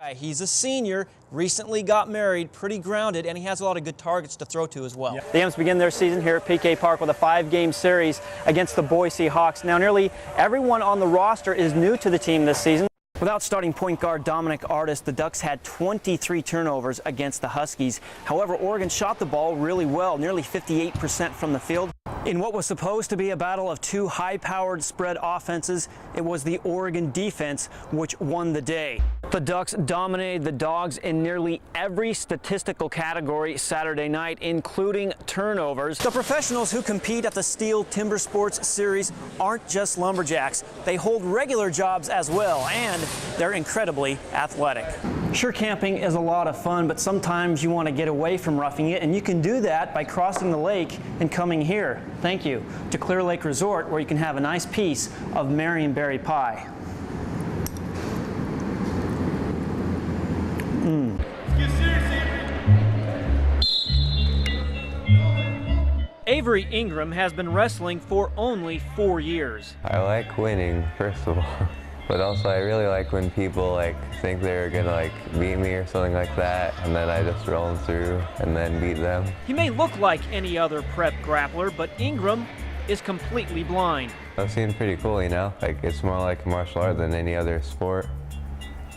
He's a senior, recently got married, pretty grounded, and he has a lot of good targets to throw to as well. The Imps begin their season here at PK Park with a 5-game series against the Boise Hawks. Now, nearly everyone on the roster is new to the team this season. Without starting point guard Dominic Artis, the Ducks had 23 turnovers against the Huskies. However, Oregon shot the ball really well, nearly 58% from the field. In what was supposed to be a battle of two high-powered spread offenses, it was the Oregon defense which won the day. The Ducks dominated the Dogs in nearly every statistical category Saturday night, including turnovers. The professionals who compete at the Steel Timber Sports Series aren't just lumberjacks. They hold regular jobs as well, and they're incredibly athletic. Sure, camping is a lot of fun, but sometimes you want to get away from roughing it, and you can do that by crossing the lake and coming here. Thank you to Clear Lake Resort, where you can have a nice piece of Marionberry pie. Avery Ingram has been wrestling for only 4 years. I like winning, first of all, but also I really like when people think they're gonna beat me or something like that, and then I just roll them through and then beat them. He may look like any other prep grappler, but Ingram is completely blind. It seems pretty cool, you know? It's more like a martial art than any other sport.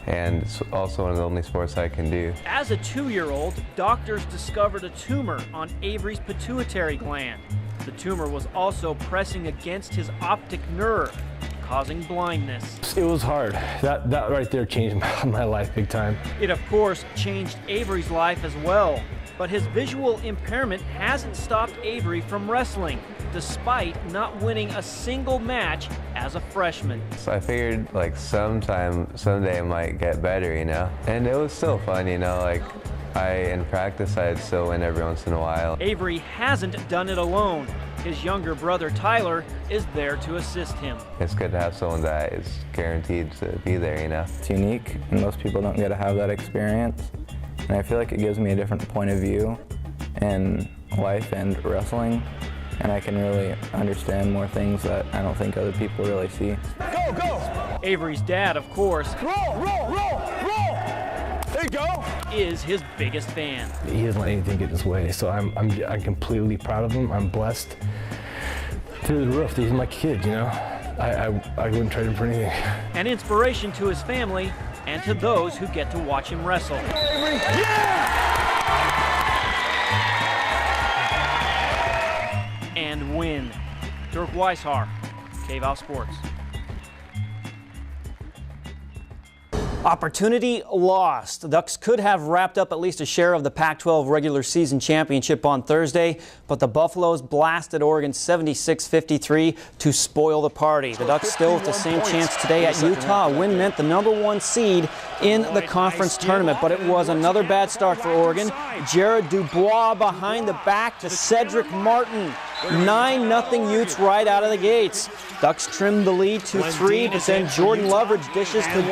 And it's also one of the only sports I can do. As a 2-year-old, doctors discovered a tumor on Avery's pituitary gland. The tumor was also pressing against his optic nerve, causing blindness. It was hard. That right there changed my life big time. It, of course, changed Avery's life as well. But his visual impairment hasn't stopped Avery from wrestling, despite not winning a single match as a freshman. So I figured someday it might get better, you know? And it was still fun, you know? In practice I'd still win every once in a while. Avery hasn't done it alone. His younger brother Tyler is there to assist him. It's good to have someone that is guaranteed to be there, you know? It's unique, and most people don't get to have that experience. And I feel like it gives me a different point of view in life and wrestling, and I can really understand more things that I don't think other people really see. Go, go! Avery's dad, of course, Roll, roll, roll, roll! There you go! Is his biggest fan. He doesn't let anything get in his way, so I'm completely proud of him. I'm blessed through the roof. He's my kid, you know? I wouldn't trade him for anything. An inspiration to his family and to those who get to watch him wrestle. Avery, yeah! And win. Dirk Weishaar, KVAL Sports. Opportunity lost. The Ducks could have wrapped up at least a share of the Pac-12 regular season championship on Thursday, but the Buffaloes blasted Oregon 76-53 to spoil the party. The Ducks still with the same chance today at Utah. A win meant the #1 seed in the conference tournament, but it was another bad start for Oregon. Jared Dubois behind the back to Cedric Martin. 9-0 Utes right out of the gates. Ducks trimmed the lead to 3, but then Jordan Loveridge dishes to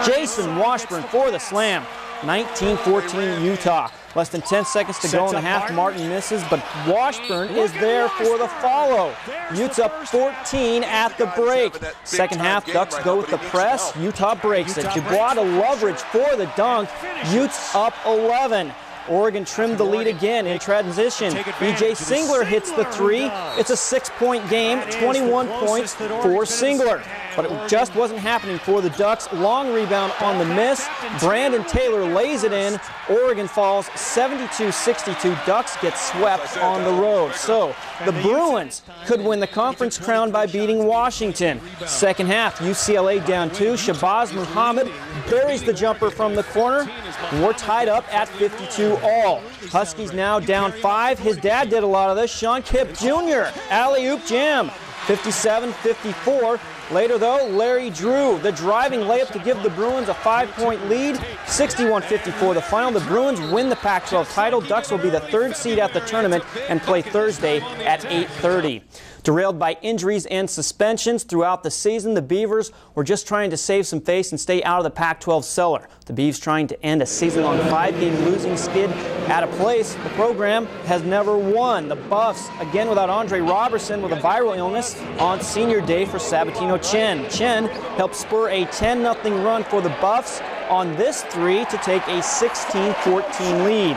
Jason Washburn for the slam. 19-14 Utah. Less than 10 seconds to go in the half. Martin misses, but Washburn is there for the follow. Utes up 14 at the break. Second half, Ducks go with the press. Utah breaks it. Dubois to Loveridge for the dunk. Utes up 11. Oregon trimmed the lead again in transition. B.J. Singler hits the 3. It's a 6-point game, 21 points for Singler. But it just wasn't happening for the Ducks. Long rebound on the miss. Brandon Taylor lays it in. Oregon falls 72-62. Ducks get swept on the road. So the Bruins could win the conference crown by beating Washington. Second half, UCLA down 2. Shabazz Muhammad buries the jumper from the corner. And we're tied up at 52 all. Huskies now down 5. His dad did a lot of this. Sean Kipp Jr. alley-oop jam. 57-54. Later, though, Larry Drew, the driving layup to give the Bruins a 5-point lead. 61-54 the final. The Bruins win the Pac-12 title. Ducks will be the 3rd seed at the tournament and play Thursday at 8:30. Derailed by injuries and suspensions throughout the season, the Beavers were just trying to save some face and stay out of the Pac-12 cellar. The Beavs trying to end a season-long 5-game losing skid at a place the program has never won. The Buffs, again without Andre Robertson with a viral illness on senior day for Sabatino Chen. Chen helped spur a 10-0 run for the Buffs. on this three to take a 16-14 lead.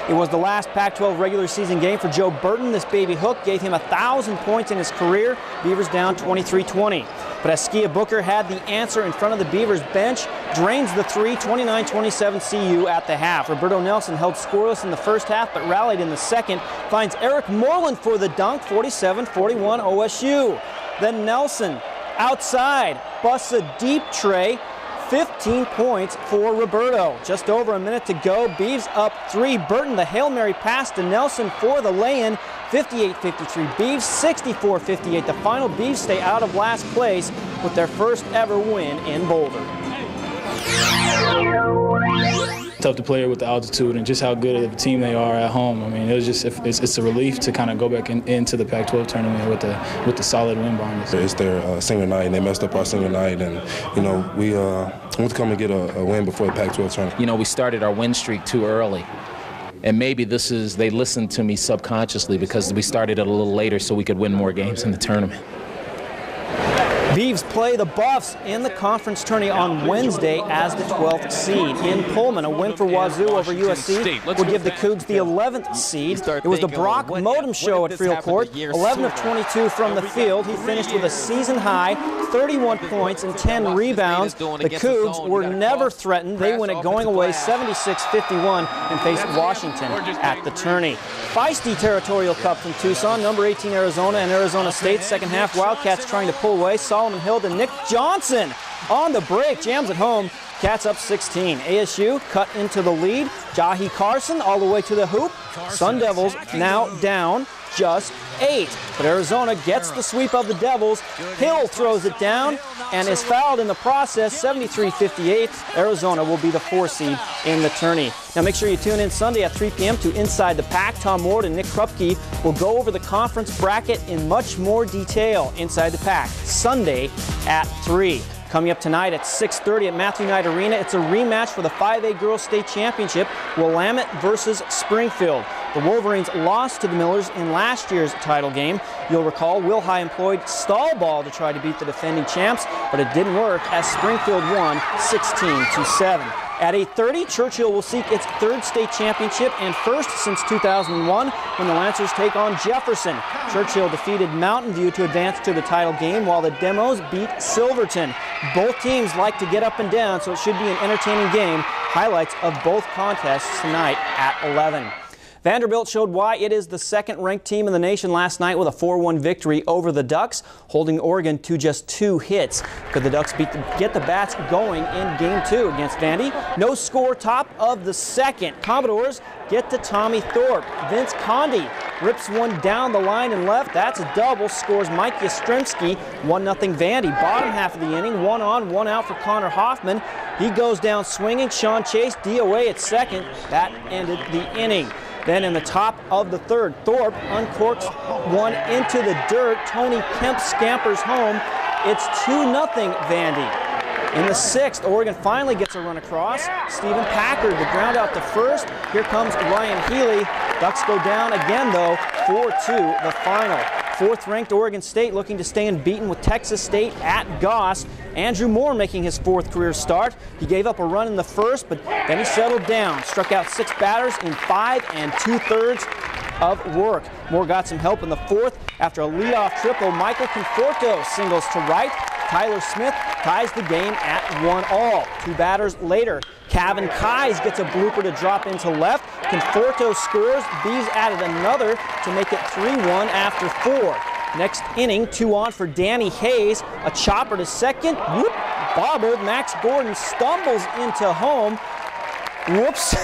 It was the last Pac-12 regular season game for Joe Burton. This baby hook gave him 1,000 points in his career. Beavers down 23-20. But Askia Booker had the answer in front of the Beavers bench, drains the three, 29-27 CU at the half. Roberto Nelson held scoreless in the first half, but rallied in the second. Finds Eric Moreland for the dunk, 47-41 OSU. Then Nelson outside, busts a deep tray. 15 points for Roberto. Just over a minute to go. Beavs up three. Burton, the Hail Mary pass to Nelson for the lay-in. 58-53 Beavs, 64-58. The final. Beavs stay out of last place with their first ever win in Boulder. Tough to play with the altitude and just how good of a team they are at home. I mean, it was just it's a relief to kind of go back into the Pac-12 tournament with the solid win behind us. It's their senior night, and they messed up our senior night, and we want to come and get a win before the Pac-12 tournament. We started our win streak too early. And maybe they listened to me subconsciously because we started it a little later so we could win more games in the tournament. Beavs play the Buffs in the conference tourney on Wednesday as the 12th seed. In Pullman, a win for Wazoo over USC would give the Cougs the 11th seed. It was the Brock Modem show at Friel Court. 11 of 22 from the field. He finished with a season-high 31 points and 10 rebounds. The Cougs were never threatened. They win it going away 76-51 and face Washington at the tourney. Feisty Territorial Cup from Tucson. Number 18 Arizona and Arizona State. Second half, Wildcats trying to pull away. Solomon Hill to Nick Johnson on the break, jams it home. Cats up 16. ASU cut into the lead. Jahi Carson all the way to the hoop. Sun Devils now down just 8. But Arizona gets the sweep of the Devils. Hill throws it down and is fouled in the process. 73-58. Arizona will be the 4 seed in the tourney. Now make sure you tune in Sunday at 3 p.m. to Inside the Pack. Tom Ward and Nick Krupke will go over the conference bracket in much more detail. Inside the Pack, Sunday at 3. Coming up tonight at 6:30 at Matthew Knight Arena, it's a rematch for the 5A Girls State Championship, Willamette versus Springfield. The Wolverines lost to the Millers in last year's title game. You'll recall Will High employed stall ball to try to beat the defending champs, but it didn't work as Springfield won 16-7. At 8:30, Churchill will seek its 3rd state championship and first since 2001 when the Lancers take on Jefferson. Churchill defeated Mountain View to advance to the title game while the Demos beat Silverton. Both teams like to get up and down, so it should be an entertaining game. Highlights of both contests tonight at 11. Vanderbilt showed why it is the second-ranked team in the nation last night with a 4-1 victory over the Ducks, holding Oregon to just 2 hits. Could the Ducks get the Bats going in Game 2 against Vandy? No score, top of the second. Commodores get to Tommy Thorpe. Vince Conde rips one down the line and left. That's a double. Scores Mike Yastrzemski. 1-0 Vandy. Bottom half of the inning, 1 on, 1 out for Connor Hoffman. He goes down swinging. Sean Chase DOA at second. That ended the inning. Then in the top of the 3rd, Thorpe uncorks one into the dirt. Tony Kemp scampers home. It's 2-0 Vandy. In the 6th, Oregon finally gets a run across. Stephen Packard, the ground out to first. Here comes Ryan Healy. Ducks go down again, though, 4-2 the final. 4th-ranked Oregon State looking to stay unbeaten with Texas State at Goss. Andrew Moore making his 4th career start. He gave up a run in the 1st, but then he settled down. Struck out 6 batters in 5 2/3 of work. Moore got some help in the 4th after a leadoff triple. Michael Conforto singles to right. Tyler Smith ties the game at 1-all. 2 batters later, Kavin Kais gets a blooper to drop into left. Conforto scores. Bees added another to make it 3-1 after 4. Next inning, 2 on for Danny Hayes. A chopper to second. Whoop! Bobbled. Max Gordon stumbles into home. Whoops.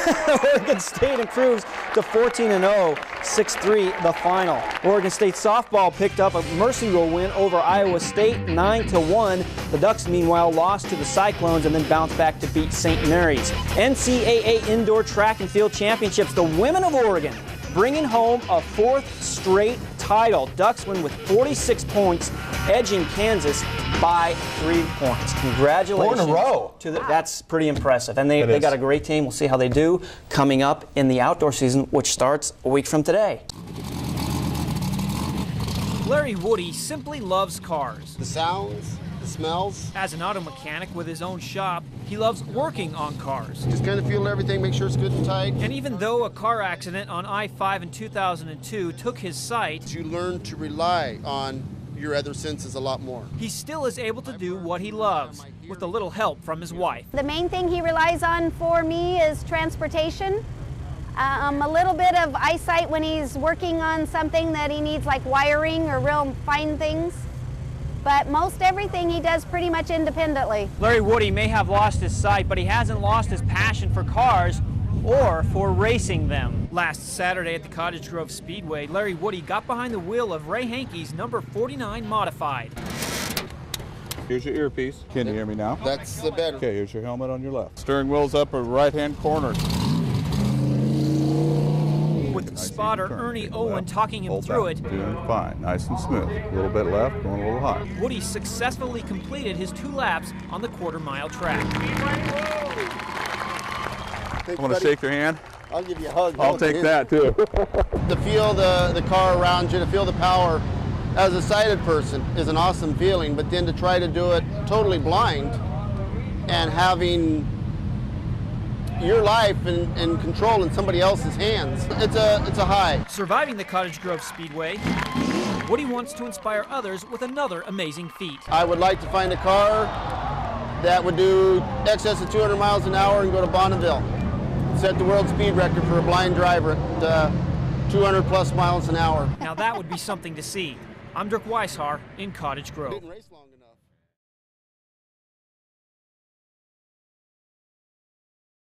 Oregon State improves to 14-0, 6-3 the final. Oregon State softball picked up a Mercy Rule win over Iowa State, 9-1. The Ducks, meanwhile, lost to the Cyclones and then bounced back to beat St. Mary's. NCAA Indoor Track and Field Championships, the women of Oregon bringing home a 4th straight title. Ducks win with 46 points, edging Kansas by 3 points. Congratulations. 4 in a row. That's pretty impressive. And they got a great team. We'll see how they do coming up in the outdoor season, which starts a week from today. Larry Woody simply loves cars. The sounds, the smells. As an auto mechanic with his own shop, he loves working on cars. Just kind of feel everything, make sure it's good and tight. And even though a car accident on I-5 in 2002 took his sight, you learn to rely on your other senses a lot more. he still is able to do what he loves, with a little help from his wife. The main thing he relies on for me is transportation. A little bit of eyesight when he's working on something that he needs, like wiring or real fine things. But most everything he does pretty much independently. Larry Woody may have lost his sight, but he hasn't lost his passion for cars or for racing them. Last Saturday at the Cottage Grove Speedway, Larry Woody got behind the wheel of Ray Hankey's number 49 Modified. Here's your earpiece. Can you hear me now? That's the better. Okay, here's your helmet on your left. Steering wheel's up a right-hand corner. With spotter Ernie Owen talking him Hold through down. it, Doing fine, nice and smooth. A little bit left, going a little high. Woody successfully completed his 2 laps on the quarter-mile track. I want to shake your hand. I'll give you a hug. I'll take that too. To feel the car around you, to feel the power as a sighted person is an awesome feeling, but then to try to do it totally blind and having your life and control in somebody else's hands, it's a high. Surviving the Cottage Grove Speedway, Woody wants to inspire others with another amazing feat. I would like to find a car that would do excess of 200 miles an hour and go to Bonneville. Set the world speed record for a blind driver at 200 plus miles an hour. Now that would be something to see. I'm Dirk Weishaar in Cottage Grove.